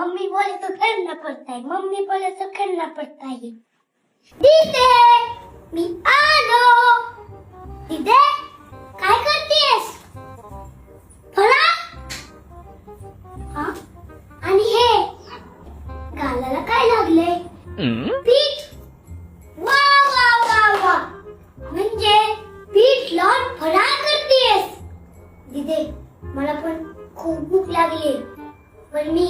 Mummy बोले तो करना पड़ता है, मम्मी बोले तो करना पड़ता है। दीदे मी आलो। दीदे काय करतेस? फळा? हा? आणि हे गालाला काय लागले? पीठ? वा वा वा वा, म्हणजे पीठ लावून फराळ करतेस? दीदे मला पण खूप भूक लागली, पण मी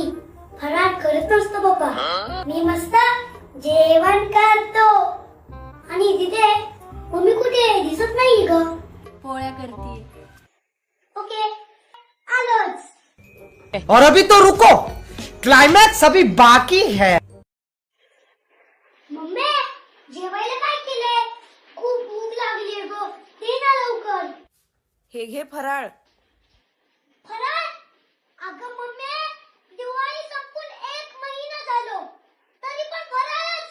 फराळ करत नसतो बाबा, मी मस्त जेवण करतो. आणि तिथे मम्मी कुठे दिसत नाही ग? पोळ्या करते. ओके आलोच. और अभी तो रुको, क्लाइमैक्स अभी बाकी है. मम्मी जेवायला काय केलंय? खूप भूक लागली ग, दे ना लवकर. हे घे फराळ. फराळ? अगं मम्मी, दिवाळी संपून 1 महिना झालो, तरी पण फराळच.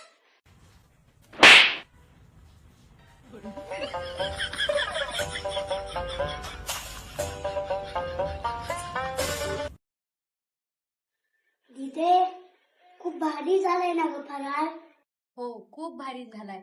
दीदे खूप भारी झालाय ना ग फराळ? हो, खूप भारी झालाय.